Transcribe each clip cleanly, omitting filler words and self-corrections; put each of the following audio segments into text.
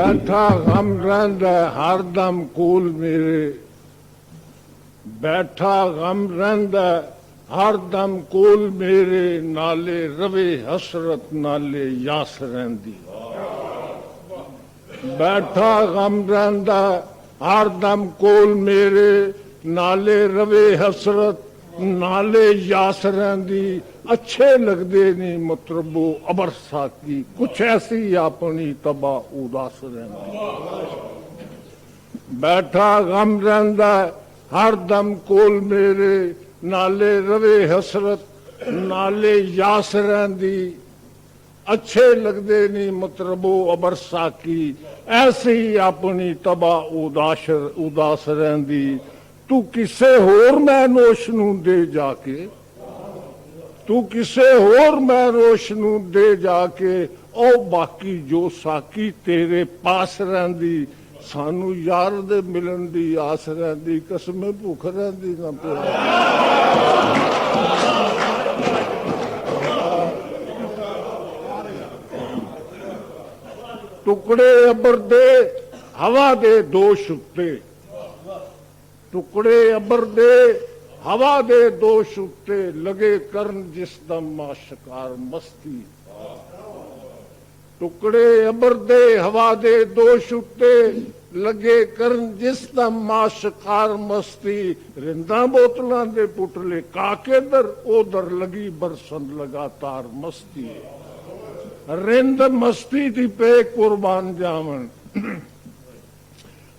बैठा गम रंदा हरदम कोल मेरे, बैठा गम रंदा हरदम कोल मेरे, नाले रवे हसरत नाले यास रहिंदी। बैठा गम रहिंदा हरदम कोल मेरे, नाले रवे हसरत नाले यास रहिंदी। अच्छे लगदे नहीं मुतरबो अबर साकी, कुछ ऐसी अपनी तबा उदास रहिंदी। बैठा गम रहिंदा हरदम कोल मेरे, नाले रवे हसरत नाले यास रहिंदी। अच्छे लगदे नहीं मुतरबो अबर साकी, ऐसी अपनी तबा उदास रहिंदी। तू किसे होर मैं नोश नूं दे जाके, तू किसे होर मैं रोश नूं दे जाके, ओ बाकी जो साकी तेरे पास रहिंदी। सानू यार दे मिलन दी आस रहिंदी, कसमें भुख रहिंदी ना प्यार। टुकड़े अबर दे हवा दे दोष उत्ते, टुकड़े अबर दे हवा दे दोष उत्ते, लगे करन जिस दम माशकार मस्ती। टुकड़े अबर दे हवा दे दोष उत्ते, लगे करन जिस दम माशकार मस्ती। रिंदा बोतलां दे पुटले काके दर ओदर लगी बरसन लगातार मस्ती। रिंद मस्ती थी पे कुर्बान जावन,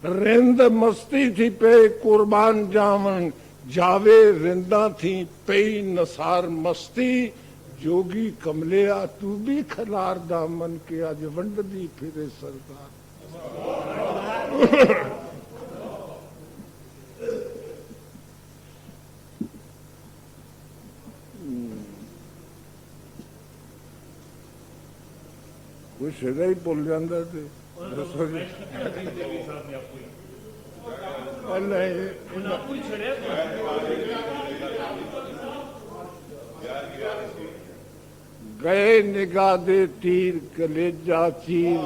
रिंद मस्ती थी पे कुर्बान जावन, जावे रिंदा थी पई नसार मस्ती। जोगी कमलिया तू भी खलार दामन के अज वंड दी फिरे सरकार। कुछ ही भुल जाता थे। गए निगाह दे तीर कलेजा चीर,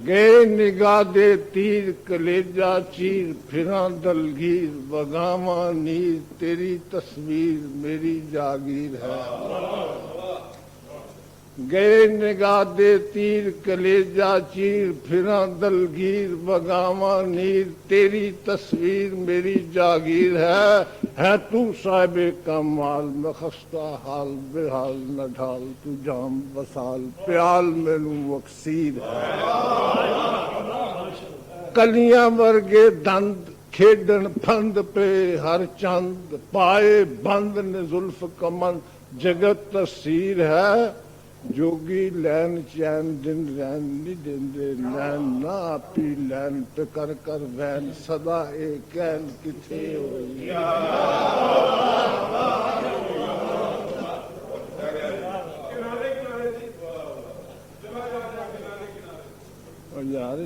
गए निगाह दे तीर कलेजा चीर। फिरा दलगीर बगावा नीर, तेरी तस्वीर मेरी जागीर है। गए निगाह दे तीर कलेजा चीर, फिरा दलगीर बगावा नीर, तेरी तस्वीर मेरी जागीर है तू साहिबे कमाल। मैं खस्ता हाल बेहाल न ढाल, तू जाम बसाल प्याल मैनू वक्सीर है। कलियां वर्गे दंद खेडन फंद पे हर चंद, पाए बंद ने जुल्फ कमन जगत तस्सीर है। जोगी लैन चैन दिन रैन नहीं देंदे, नैन ना आपी लैन पे कर कर वैन, सदा ए कैन किथे होई। यार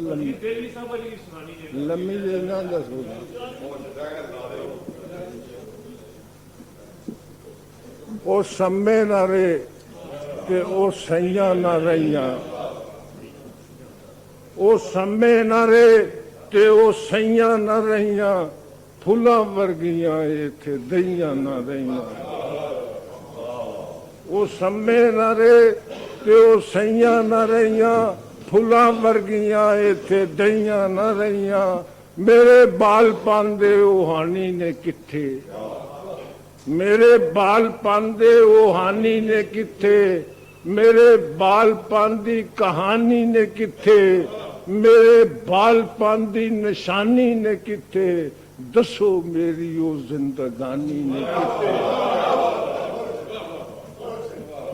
लम्मी देना दसो। ओ सम्मे ना रे ते ओ सैया ना रहियां, ओ सम्मे ना रे ते ओ सैया ना रहियां। फुलां वर्गियां इत्थे दहियां ना रहियां। ओ सम्मे ना रे ते ओ सैया ना रहियां। फुलां वर्गियां इत्थे दहियां ना रहियां। मेरे बाल पांदे ओ हानी ने किथे, मेरे बाल पांदे ओ हानी ने किथे। मेरे बालपन दी कहानी ने किथे, मेरे बालपन दी निशानी ने किथे। दसो मेरी ओ जिंदगानी ने किथे।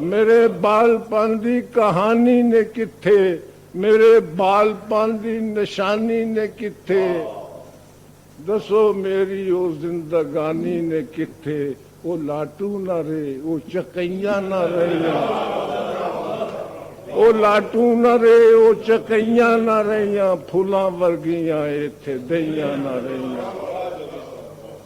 मेरे बालपन दी कहानी ने किथे, मेरे बालपन दी निशानी ने किथे। दसो मेरी ओ जिंदगानी ने किथे। ओ लाटू ना रे ओ चकैया ना रहियां, ओ लाटू ना रे ओ चकैया ना रहियां। फुलां वर्गियां इत्थे दहियां ना रहियां।